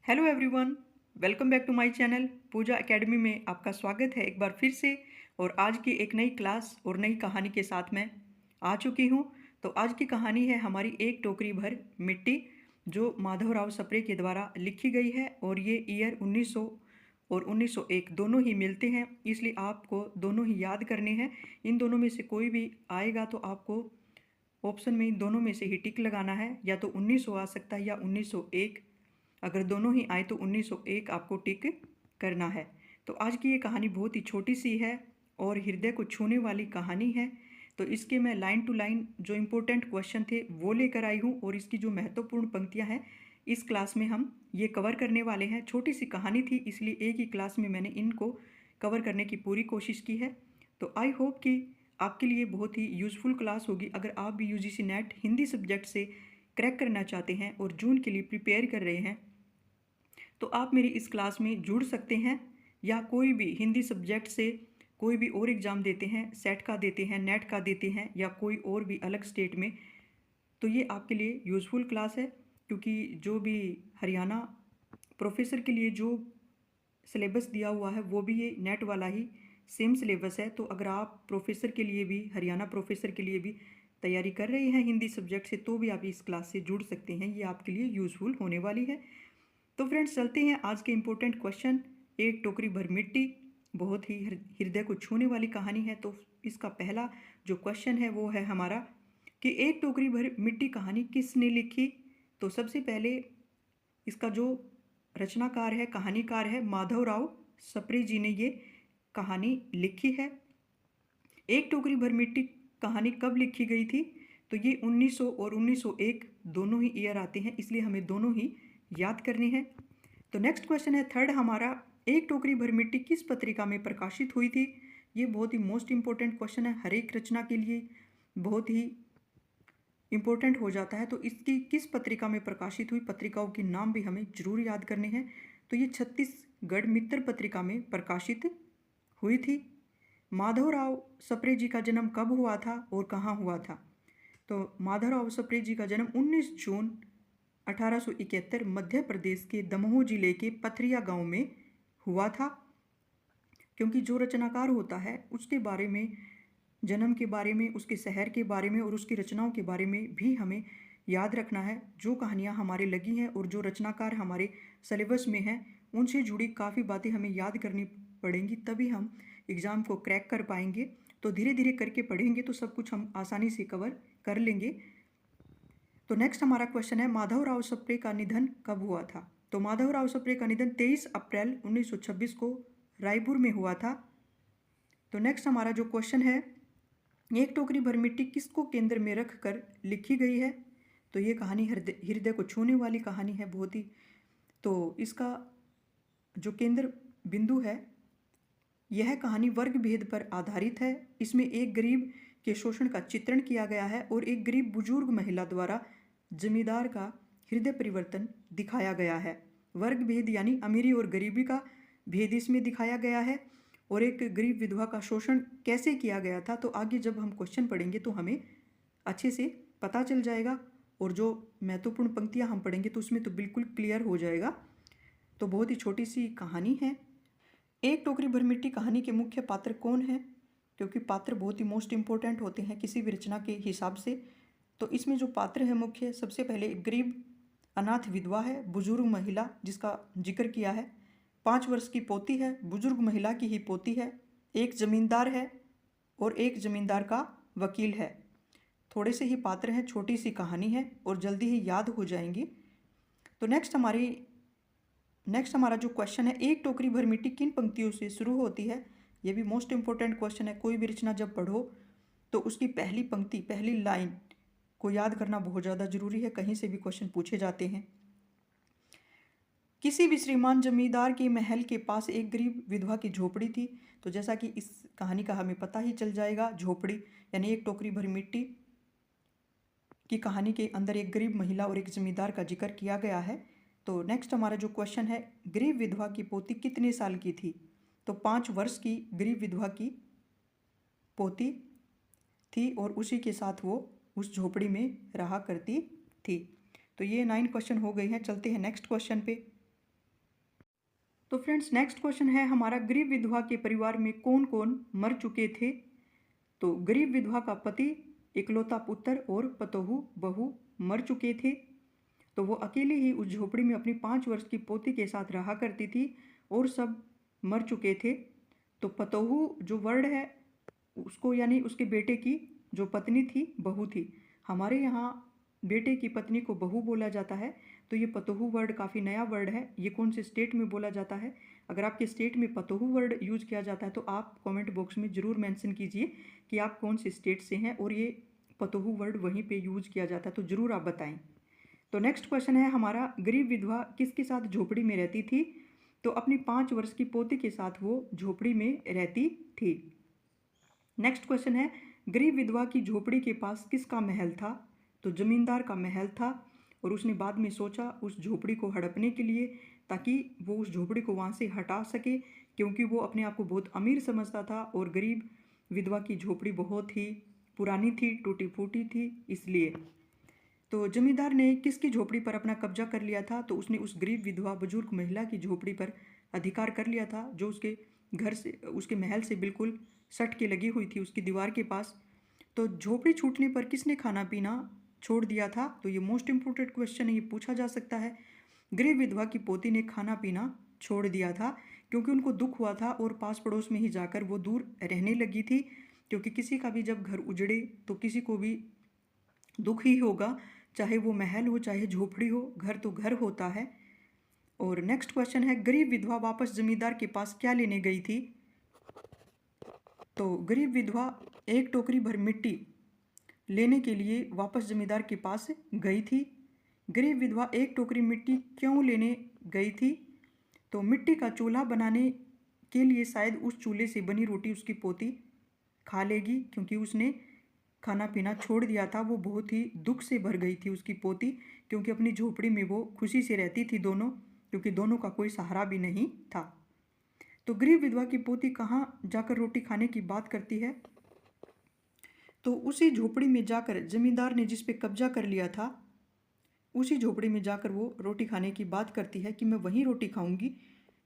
Hello everyone, welcome back to my channel Pooja academy में आपका स्वागत है एक बार फिर से। और आज की एक नई क्लास और नई कहानी के साथ मैं आ चुकी हूँ। तो आज की कहानी है हमारी एक टोकरी भर मिट्टी, जो माधवराव सप्रे के द्वारा लिखी गई है। और ये ईयर 1900 और 1901 दोनों ही मिलते हैं, इसलिए आपको दोनों ही याद करने हैं। इन दोनों में से कोई भी आएगा तो आपको ऑप्शन में इन दोनों में से ही टिक लगाना है, या तो 1900 आ सकता है या 1901। अगर दोनों ही आए तो 1901 आपको टिक करना है। तो आज की ये कहानी बहुत ही छोटी सी है और हृदय को छूने वाली कहानी है। तो इसके मैं लाइन टू लाइन जो इम्पोर्टेंट क्वेश्चन थे वो लेकर आई हूँ, और इसकी जो महत्वपूर्ण पंक्तियाँ हैं इस क्लास में हम ये कवर करने वाले हैं। छोटी सी कहानी थी, इसलिए एक ही क्लास में मैंने इनको कवर करने की पूरी कोशिश की है। तो आई होप कि आपके लिए बहुत ही यूज़फुल क्लास होगी। अगर आप भी यूजीसी नेट हिंदी सब्जेक्ट से क्रैक करना चाहते हैं और जून के लिए प्रिपेयर कर रहे हैं तो आप मेरी इस क्लास में जुड़ सकते हैं। या कोई भी हिंदी सब्जेक्ट से कोई भी और एग्ज़ाम देते हैं, सेट का देते हैं, नेट का देते हैं, या कोई और भी अलग स्टेट में, तो ये आपके लिए यूज़फुल क्लास है। क्योंकि जो भी हरियाणा प्रोफेसर के लिए जो सिलेबस दिया हुआ है वो भी ये नेट वाला ही सेम सिलेबस है। तो अगर आप प्रोफेसर के लिए भी, हरियाणा प्रोफेसर के लिए भी तैयारी कर रहे हैं हिंदी सब्जेक्ट से, तो भी आप इस क्लास से जुड़ सकते हैं। ये आपके लिए यूज़फुल होने वाली है। तो फ्रेंड्स, चलते हैं आज के इम्पोर्टेंट क्वेश्चन। एक टोकरी भर मिट्टी बहुत ही हृदय को छूने वाली कहानी है। तो इसका पहला जो क्वेश्चन है वो है हमारा कि एक टोकरी भर मिट्टी कहानी किसने लिखी। तो सबसे पहले इसका जो रचनाकार है, कहानीकार है, माधवराव सप्रे जी ने ये कहानी लिखी है। एक टोकरी भर मिट्टी कहानी कब लिखी गई थी? तो ये 1900 और 1901 दोनों ही ईयर आते हैं, इसलिए हमें दोनों ही याद करनी है। तो नेक्स्ट क्वेश्चन है थर्ड हमारा, एक टोकरी भर मिट्टी किस पत्रिका में प्रकाशित हुई थी? ये बहुत ही मोस्ट इंपॉर्टेंट क्वेश्चन है, हर एक रचना के लिए बहुत ही इंपॉर्टेंट हो जाता है। तो इसकी किस पत्रिका में प्रकाशित हुई, पत्रिकाओं के नाम भी हमें जरूर याद करने हैं। तो ये छत्तीसगढ़ मित्र पत्रिका में प्रकाशित हुई थी। माधवराव सप्रे जी का जन्म कब हुआ था और कहाँ हुआ था? तो माधवराव सप्रे जी का जन्म 19 जून 1871 मध्य प्रदेश के दमोह जिले के पथरिया गांव में हुआ था। क्योंकि जो रचनाकार होता है उसके बारे में, जन्म के बारे में, उसके शहर के बारे में और उसकी रचनाओं के बारे में भी हमें याद रखना है। जो कहानियाँ हमारे लगी हैं और जो रचनाकार हमारे सिलेबस में हैं उनसे जुड़ी काफ़ी बातें हमें याद करनी पड़ेंगी, तभी हम एग्ज़ाम को क्रैक कर पाएंगे। तो धीरे धीरे करके पढ़ेंगे तो सब कुछ हम आसानी से कवर कर लेंगे। तो नेक्स्ट हमारा क्वेश्चन है, माधवराव सप्रे का निधन कब हुआ था? तो माधवराव सप्रे का निधन 23 अप्रैल 1926 को रायपुर में हुआ था। तो नेक्स्ट हमारा जो क्वेश्चन है, एक टोकरी भर मिट्टी किसको केंद्र में रख कर लिखी गई है? तो ये कहानी हृदय को छूने वाली कहानी है बहुत ही। तो इसका जो केंद्र बिंदु है, यह कहानी वर्ग भेद पर आधारित है। इसमें एक गरीब के शोषण का चित्रण किया गया है और एक गरीब बुजुर्ग महिला द्वारा जमींदार का हृदय परिवर्तन दिखाया गया है। वर्ग भेद यानी अमीरी और गरीबी का भेद इसमें दिखाया गया है, और एक गरीब विधवा का शोषण कैसे किया गया था, तो आगे जब हम क्वेश्चन पढ़ेंगे तो हमें अच्छे से पता चल जाएगा। और जो महत्वपूर्ण पंक्तियां हम पढ़ेंगे तो उसमें तो बिल्कुल क्लियर हो जाएगा। तो बहुत ही छोटी सी कहानी है। एक टोकरी भर मिट्टी कहानी के मुख्य पात्र कौन है? क्योंकि पात्र बहुत ही मोस्ट इंपॉर्टेंट होते हैं किसी भी रचना के हिसाब से। तो इसमें जो पात्र है मुख्य, सबसे पहले गरीब अनाथ विधवा है, बुजुर्ग महिला जिसका जिक्र किया है, 5 वर्ष की पोती है, बुजुर्ग महिला की ही पोती है, एक जमींदार है और एक जमींदार का वकील है। थोड़े से ही पात्र हैं, छोटी सी कहानी है और जल्दी ही याद हो जाएंगी। तो नेक्स्ट हमारा जो क्वेश्चन है, एक टोकरी भर मिट्टी किन पंक्तियों से शुरू होती है? ये भी मोस्ट इंपॉर्टेंट क्वेश्चन है। कोई भी रचना जब पढ़ो तो उसकी पहली पंक्ति, पहली लाइन को याद करना बहुत ज़्यादा जरूरी है, कहीं से भी क्वेश्चन पूछे जाते हैं। किसी भी श्रीमान जमींदार के महल के पास एक गरीब विधवा की झोपड़ी थी। तो जैसा कि इस कहानी का हमें पता ही चल जाएगा, झोपड़ी यानी एक टोकरी भर मिट्टी की कहानी के अंदर एक गरीब महिला और एक जमींदार का जिक्र किया गया है। तो नेक्स्ट हमारा जो क्वेश्चन है, गरीब विधवा की पोती कितने साल की थी? तो 5 वर्ष की गरीब विधवा की पोती थी और उसी के साथ वो उस झोपड़ी में रहा करती थी। तो ये 9 क्वेश्चन हो गए हैं। चलते हैं नेक्स्ट क्वेश्चन पे। तो फ्रेंड्स नेक्स्ट क्वेश्चन है हमारा, गरीब विधवा के परिवार में कौन कौन मर चुके थे। तो गरीब विधवा का पति, इकलौता पुत्र और पतोहू बहू मर चुके थे। तो वो अकेले ही उस झोपड़ी में अपनी 5 वर्ष की पोती के साथ रहा करती थी और सब मर चुके थे। तो पतोहू जो वर्ड है उसको यानी उसके बेटे की जो पत्नी थी बहू थी। हमारे यहाँ बेटे की पत्नी को बहू बोला जाता है। तो ये पतोहू वर्ड काफ़ी नया वर्ड है। ये कौन से स्टेट में बोला जाता है? अगर आपके स्टेट में पतोहू वर्ड यूज़ किया जाता है तो आप कमेंट बॉक्स में ज़रूर मेंशन कीजिए कि आप कौन से स्टेट से हैं और ये पतोहू वर्ड वहीं पे यूज़ किया जाता है, तो ज़रूर आप बताएं। तो नेक्स्ट क्वेश्चन है हमारा, गरीब विधवा किसके साथ झोपड़ी में रहती थी। तो अपनी 5 वर्ष की पोती के साथ वो झोपड़ी में रहती थी। नेक्स्ट क्वेश्चन है, गरीब विधवा की झोपड़ी के पास किसका महल था। तो जमींदार का महल था और उसने बाद में सोचा उस झोपड़ी को हड़पने के लिए, ताकि वो उस झोपड़ी को वहाँ से हटा सके, क्योंकि वो अपने आप को बहुत अमीर समझता था और गरीब विधवा की झोपड़ी बहुत ही पुरानी थी, टूटी फूटी थी, इसलिए। तो जमींदार ने किसकी झोपड़ी पर अपना कब्जा कर लिया था। तो उसने उस गरीब विधवा बुजुर्ग महिला की झोपड़ी पर अधिकार कर लिया था, जो उसके घर से, उसके महल से बिल्कुल सट के लगी हुई थी, उसकी दीवार के पास। तो झोपड़ी छूटने पर किसने खाना पीना छोड़ दिया था। तो ये मोस्ट इम्पोर्टेंट क्वेश्चन है, ये पूछा जा सकता है। गरीब विधवा की पोती ने खाना पीना छोड़ दिया था क्योंकि उनको दुख हुआ था और पास पड़ोस में ही जाकर वो दूर रहने लगी थी, क्योंकि किसी का भी जब घर उजड़े तो किसी को भी दुख ही होगा, चाहे वो महल हो चाहे झोपड़ी हो, घर तो घर होता है। और नेक्स्ट क्वेश्चन है, गरीब विधवा वापस जमींदार के पास क्या लेने गई थी। तो गरीब विधवा एक टोकरी भर मिट्टी लेने के लिए वापस जमींदार के पास गई थी। गरीब विधवा एक टोकरी मिट्टी क्यों लेने गई थी। तो मिट्टी का चूल्हा बनाने के लिए शायद उस चूल्हे से बनी रोटी उसकी पोती खा लेगी, क्योंकि उसने खाना पीना छोड़ दिया था। वो बहुत ही दुख से भर गई थी उसकी पोती, क्योंकि अपनी झोपड़ी में वो खुशी से रहती थी दोनों, क्योंकि दोनों का कोई सहारा भी नहीं था। तो गरीब विधवा की पोती कहाँ जाकर रोटी खाने की बात करती है। तो उसी झोपड़ी में जाकर, जमींदार ने जिस पे कब्जा कर लिया था, उसी झोपड़ी में जाकर वो रोटी खाने की बात करती है कि मैं वहीं रोटी खाऊंगी,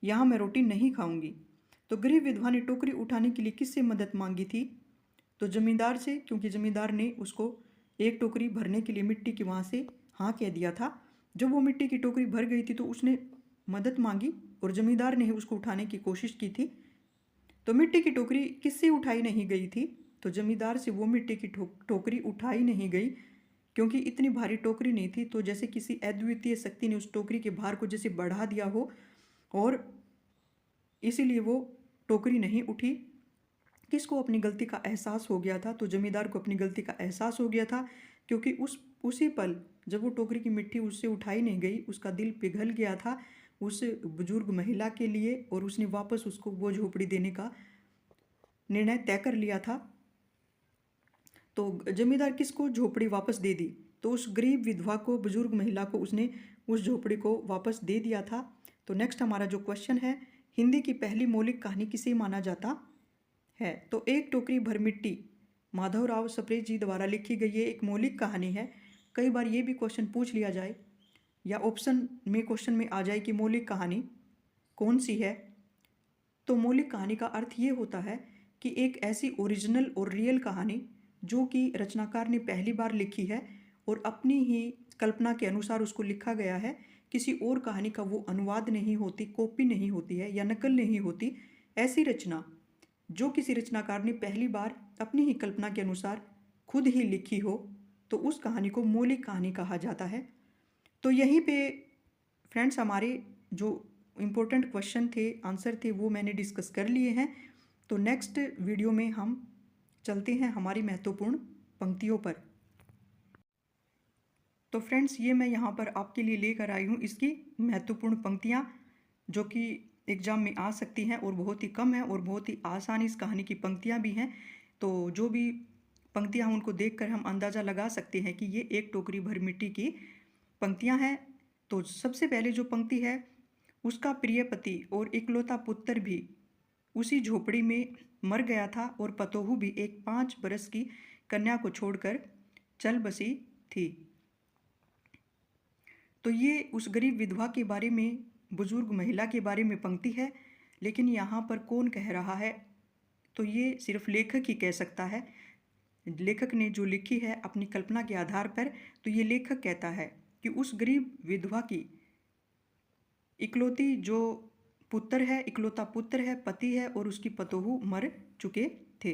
यहाँ मैं रोटी नहीं खाऊंगी। तो गरीब विधवा ने टोकरी उठाने के लिए किससे मदद मांगी थी। तो जमींदार से, क्योंकि जमींदार ने उसको एक टोकरी भरने के लिए मिट्टी की वहाँ से हाँ कह दिया था। जब वो मिट्टी की टोकरी भर गई थी तो उसने मदद मांगी और जमींदार ने उसको उठाने की कोशिश की थी। तो मिट्टी की टोकरी किससे उठाई नहीं गई थी। तो जमींदार से वो मिट्टी की टोकरी उठाई नहीं गई, क्योंकि इतनी भारी टोकरी नहीं थी। तो जैसे किसी अद्वितीय शक्ति ने उस टोकरी के भार को जैसे बढ़ा दिया हो, और इसीलिए वो टोकरी नहीं उठी। किसको अपनी गलती का एहसास हो गया था। तो जमींदार को अपनी गलती का एहसास हो गया था, क्योंकि उसी पल जब वो टोकरी की मिट्टी उससे उठाई नहीं गई, उसका दिल पिघल गया था उस बुजुर्ग महिला के लिए, और उसने वापस उसको वो झोपड़ी देने का निर्णय तय कर लिया था। तो जमींदार किसको झोपड़ी वापस दे दी। तो उस गरीब विधवा को, बुजुर्ग महिला को उसने उस झोपड़ी को वापस दे दिया था। तो नेक्स्ट हमारा जो क्वेश्चन है, हिंदी की पहली मौलिक कहानी किसे माना जाता है। तो एक टोकरी भर मिट्टी माधवराव सप्रे जी द्वारा लिखी गई ये एक मौलिक कहानी है। कई बार ये भी क्वेश्चन पूछ लिया जाए या ऑप्शन में क्वेश्चन में आ जाए कि मौलिक कहानी कौन सी है। तो मौलिक कहानी का अर्थ ये होता है कि एक ऐसी ओरिजिनल और रियल कहानी जो कि रचनाकार ने पहली बार लिखी है और अपनी ही कल्पना के अनुसार उसको लिखा गया है। किसी और कहानी का वो अनुवाद नहीं होती, कॉपी नहीं होती है या नकल नहीं होती। ऐसी रचना जो किसी रचनाकार ने पहली बार अपनी ही कल्पना के अनुसार खुद ही लिखी हो, तो उस कहानी को मौलिक कहानी कहा जाता है। तो यहीं पे फ्रेंड्स हमारे जो इम्पोर्टेंट क्वेश्चन थे, आंसर थे, वो मैंने डिस्कस कर लिए हैं। तो नेक्स्ट वीडियो में हम चलते हैं हमारी महत्वपूर्ण पंक्तियों पर। तो फ्रेंड्स ये मैं यहाँ पर आपके लिए लेकर आई हूँ इसकी महत्वपूर्ण पंक्तियाँ, जो कि एग्ज़ाम में आ सकती हैं और बहुत ही कम है और बहुत ही आसान इस कहानी की पंक्तियाँ भी हैं। तो जो भी पंक्तियाँ उनको देखकर हम अंदाज़ा लगा सकते हैं कि ये एक टोकरी भर मिट्टी की पंक्तियाँ हैं। तो सबसे पहले जो पंक्ति है, उसका प्रिय पति और इकलौता पुत्र भी उसी झोपड़ी में मर गया था और पतोहू भी एक 5 बरस की कन्या को छोड़कर चल बसी थी। तो ये उस गरीब विधवा के बारे में बुजुर्ग महिला के बारे में पंक्ति है, लेकिन यहाँ पर कौन कह रहा है तो ये सिर्फ लेखक ही कह सकता है। लेखक ने जो लिखी है अपनी कल्पना के आधार पर, तो ये लेखक कहता है कि उस गरीब विधवा की इकलौती जो पुत्र है, इकलौता पुत्र है, पति है और उसकी पतोहू मर चुके थे।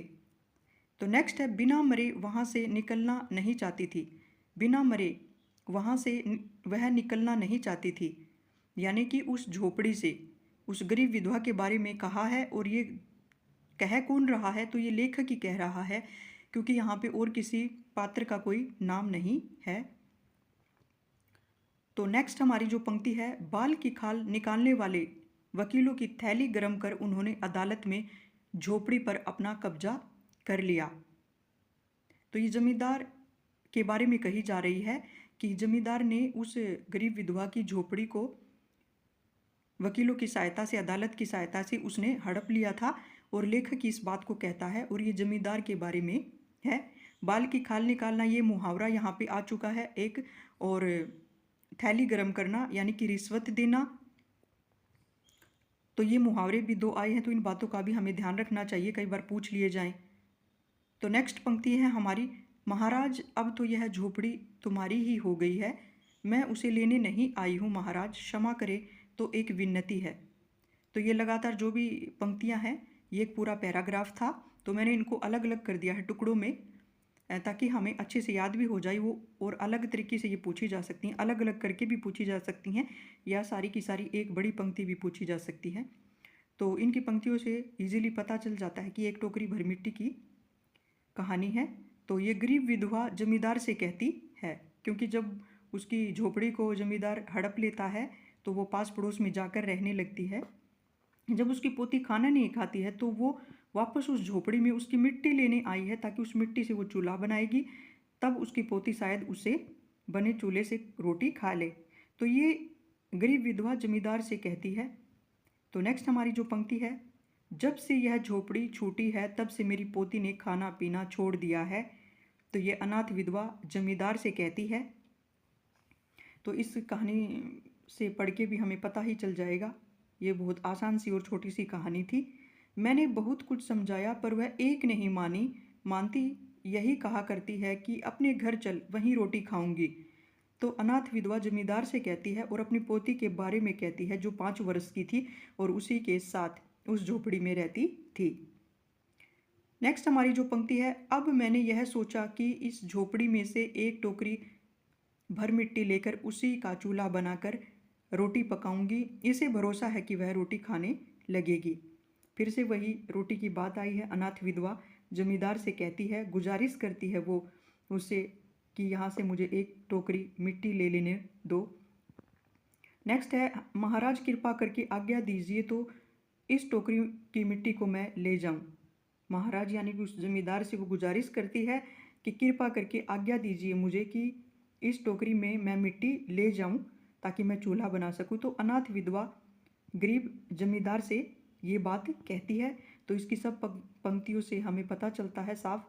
तो नेक्स्ट है, बिना मरे वहाँ से निकलना नहीं चाहती थी। बिना मरे वहाँ से वह निकलना नहीं चाहती थी, यानी कि उस झोपड़ी से उस गरीब विधवा के बारे में कहा है। और ये कह कौन रहा है तो ये लेखक ही कह रहा है, क्योंकि यहाँ पे और किसी पात्र का कोई नाम नहीं है। तो नेक्स्ट हमारी जो पंक्ति है, बाल की खाल निकालने वाले वकीलों की थैली गर्म कर उन्होंने अदालत में झोपड़ी पर अपना कब्जा कर लिया। तो ये जमींदार के बारे में कही जा रही है कि जमींदार ने उस गरीब विधवा की झोपड़ी को वकीलों की सहायता से, अदालत की सहायता से उसने हड़प लिया था। और लेखक इस बात को कहता है और ये जमींदार के बारे में है। बाल की खाल निकालना ये मुहावरा यहाँ पे आ चुका है एक, और थैली गरम करना यानी कि रिश्वत देना, तो ये मुहावरे भी दो आए हैं। तो इन बातों का भी हमें ध्यान रखना चाहिए, कई बार पूछ लिए जाएं। तो नेक्स्ट पंक्ति है हमारी, महाराज अब तो यह झोपड़ी तुम्हारी ही हो गई है, मैं उसे लेने नहीं आई हूँ महाराज, क्षमा करे तो एक विनती है। तो ये लगातार जो भी पंक्तियाँ हैं ये एक पूरा पैराग्राफ था, तो मैंने इनको अलग अलग कर दिया है टुकड़ों में, ताकि हमें अच्छे से याद भी हो जाए वो। और अलग तरीके से ये पूछी जा सकती हैं, अलग अलग करके भी पूछी जा सकती हैं, या सारी की सारी एक बड़ी पंक्ति भी पूछी जा सकती है। तो इनकी पंक्तियों से इजीली पता चल जाता है कि एक टोकरी भर मिट्टी की कहानी है। तो ये गरीब विधवा जमींदार से कहती है, क्योंकि जब उसकी झोपड़ी को जमींदार हड़प लेता है तो वो पास पड़ोस में जाकर रहने लगती है। जब उसकी पोती खाना नहीं खाती है तो वो वापस उस झोपड़ी में उसकी मिट्टी लेने आई है, ताकि उस मिट्टी से वो चूल्हा बनाएगी, तब उसकी पोती शायद उसे बने चूल्हे से रोटी खा ले। तो ये गरीब विधवा जमींदार से कहती है। तो नेक्स्ट हमारी जो पंक्ति है, जब से यह झोपड़ी छूटी है तब से मेरी पोती ने खाना पीना छोड़ दिया है। तो ये अनाथ विधवा जमींदार से कहती है। तो इस कहानी से पढ़ के भी हमें पता ही चल जाएगा, ये बहुत आसान सी और छोटी सी कहानी थी। मैंने बहुत कुछ समझाया पर वह एक नहीं मानती यही कहा करती है कि अपने घर चल, वहीं रोटी खाऊंगी। तो अनाथ विधवा जमींदार से कहती है और अपनी पोती के बारे में कहती है, जो 5 वर्ष की थी और उसी के साथ उस झोपड़ी में रहती थी। नेक्स्ट हमारी जो पंक्ति है, अब मैंने यह सोचा कि इस झोपड़ी में से एक टोकरी भर मिट्टी लेकर उसी का चूल्हा बनाकर रोटी पकाऊंगी, इसे भरोसा है कि वह रोटी खाने लगेगी। फिर से वही रोटी की बात आई है। अनाथ विधवा जमींदार से कहती है, गुजारिश करती है वो उससे कि यहाँ से मुझे एक टोकरी मिट्टी ले लेने दो। नेक्स्ट है, महाराज कृपा करके आज्ञा दीजिए तो इस टोकरी की मिट्टी को मैं ले जाऊं। महाराज यानी कि उस जमींदार से वो गुजारिश करती है कि कृपा करके आज्ञा दीजिए मुझे कि इस टोकरी में मैं मिट्टी ले जाऊं ताकि मैं चूल्हा बना सकूं। तो अनाथ विधवा गरीब जमींदार से ये बात कहती है। तो इसकी सब पंक्तियों से हमें पता चलता है साफ।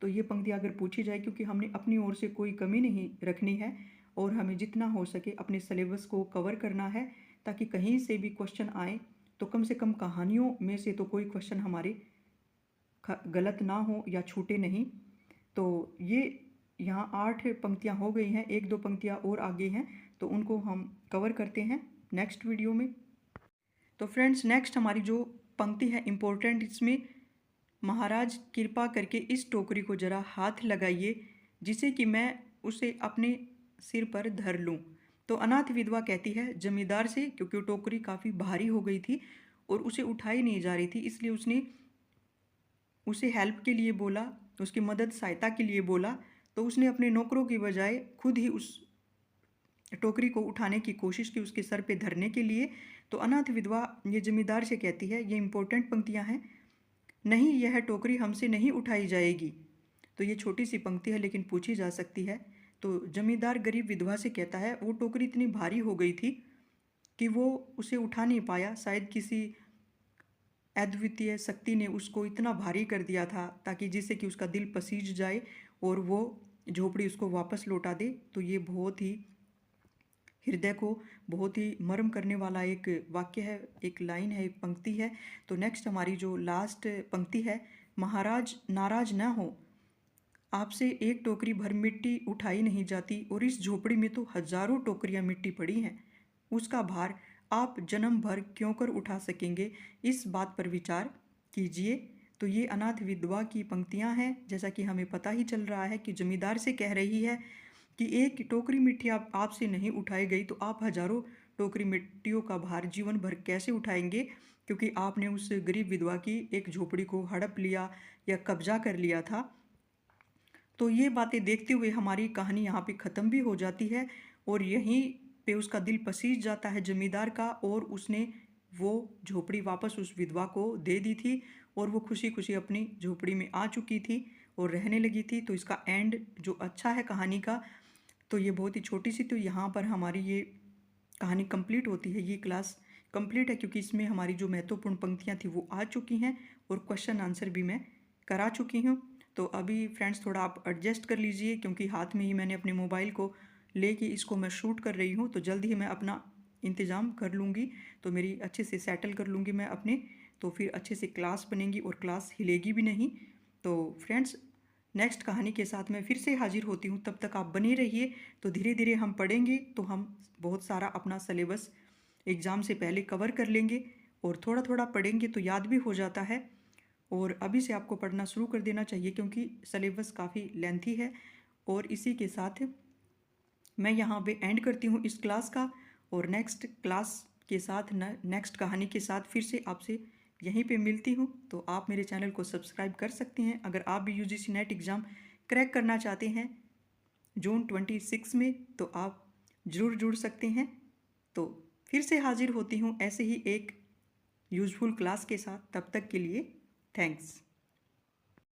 तो ये पंक्ति अगर पूछी जाए, क्योंकि हमने अपनी ओर से कोई कमी नहीं रखनी है और हमें जितना हो सके अपने सिलेबस को कवर करना है, ताकि कहीं से भी क्वेश्चन आए तो कम से कम कहानियों में से तो कोई क्वेश्चन हमारे गलत ना हो या छूटे नहीं। तो ये यहाँ 8 पंक्तियाँ हो गई हैं, 1-2 पंक्तियाँ और आगे हैं, तो उनको हम कवर करते हैं नेक्स्ट वीडियो में। तो फ्रेंड्स, नेक्स्ट हमारी जो पंक्ति है इम्पोर्टेंट, इसमें महाराज कृपा करके इस टोकरी को ज़रा हाथ लगाइए जिसे कि मैं उसे अपने सिर पर धर लूँ। तो अनाथ विधवा कहती है जमींदार से, क्योंकि वो टोकरी काफ़ी भारी हो गई थी और उसे उठाई नहीं जा रही थी, इसलिए उसने उसे हेल्प के लिए बोला, उसकी मदद सहायता के लिए बोला। तो उसने अपने नौकरों की बजाय खुद ही उस टोकरी को उठाने की कोशिश की उसके सर पे धरने के लिए। तो अनाथ विधवा ये जमींदार से कहती है, ये इंपॉर्टेंट पंक्तियां हैं, नहीं यह टोकरी हमसे नहीं उठाई जाएगी। तो ये छोटी सी पंक्ति है लेकिन पूछी जा सकती है। तो जमींदार गरीब विधवा से कहता है वो टोकरी इतनी भारी हो गई थी कि वो उसे उठा नहीं पाया, शायद किसी अद्वितीय शक्ति ने उसको इतना भारी कर दिया था ताकि जिससे कि उसका दिल पसीज जाए और वो झोपड़ी उसको वापस लौटा दे। तो ये बहुत ही हृदय को बहुत ही मरम करने वाला एक वाक्य है, एक लाइन है, एक पंक्ति है। तो नेक्स्ट हमारी जो लास्ट पंक्ति है, महाराज नाराज न हो, आपसे एक टोकरी भर मिट्टी उठाई नहीं जाती और इस झोपड़ी में तो हजारों टोकरियां मिट्टी पड़ी हैं। उसका भार आप जन्म भर क्यों कर उठा सकेंगे, इस बात पर विचार कीजिए। तो ये अनाथ विधवा की पंक्तियां हैं। जैसा कि हमें पता ही चल रहा है कि जमींदार से कह रही है कि एक टोकरी मिट्टी आपसे नहीं उठाई गई तो आप हजारों टोकरी मिट्टियों का भार जीवन भर कैसे उठाएंगे, क्योंकि आपने उस गरीब विधवा की एक झोपड़ी को हड़प लिया या कब्जा कर लिया था। तो ये बातें देखते हुए हमारी कहानी यहाँ पे ख़त्म भी हो जाती है और यहीं पे उसका दिल पसीज जाता है जमींदार का, और उसने वो झोपड़ी वापस उस विधवा को दे दी थी और वो खुशी खुशी अपनी झोपड़ी में आ चुकी थी और रहने लगी थी। तो इसका एंड जो अच्छा है कहानी का, तो ये बहुत ही छोटी सी, तो यहाँ पर हमारी ये कहानी कंप्लीट होती है। ये क्लास कंप्लीट है क्योंकि इसमें हमारी जो महत्वपूर्ण पंक्तियाँ थी वो आ चुकी हैं और क्वेश्चन आंसर भी मैं करा चुकी हूँ। तो अभी फ्रेंड्स थोड़ा आप एडजस्ट कर लीजिए, क्योंकि हाथ में ही मैंने अपने मोबाइल को लेके इसको मैं शूट कर रही हूँ। तो जल्द ही मैं अपना इंतज़ाम कर लूँगी, तो मेरी अच्छे से सेटल कर लूँगी मैं अपने, तो फिर अच्छे से क्लास बनेगी और क्लास हिलेगी भी नहीं। तो फ्रेंड्स नेक्स्ट कहानी के साथ मैं फिर से हाजिर होती हूँ, तब तक आप बने रहिए। तो धीरे धीरे हम पढ़ेंगे तो हम बहुत सारा अपना सिलेबस एग्ज़ाम से पहले कवर कर लेंगे और थोड़ा थोड़ा पढ़ेंगे तो याद भी हो जाता है। और अभी से आपको पढ़ना शुरू कर देना चाहिए क्योंकि सिलेबस काफ़ी लेंथी है। और इसी के साथ मैं यहाँ पे एंड करती हूँ इस क्लास का, और नेक्स्ट क्लास के साथ नेक्स्ट कहानी के साथ फिर से आपसे यहीं पे मिलती हूँ। तो आप मेरे चैनल को सब्सक्राइब कर सकते हैं। अगर आप भी यूजीसी नेट एग्ज़ाम क्रैक करना चाहते हैं जून 26 में, तो आप ज़रूर जुड़ सकते हैं। तो फिर से हाजिर होती हूँ ऐसे ही एक यूज़फुल क्लास के साथ। तब तक के लिए थैंक्स।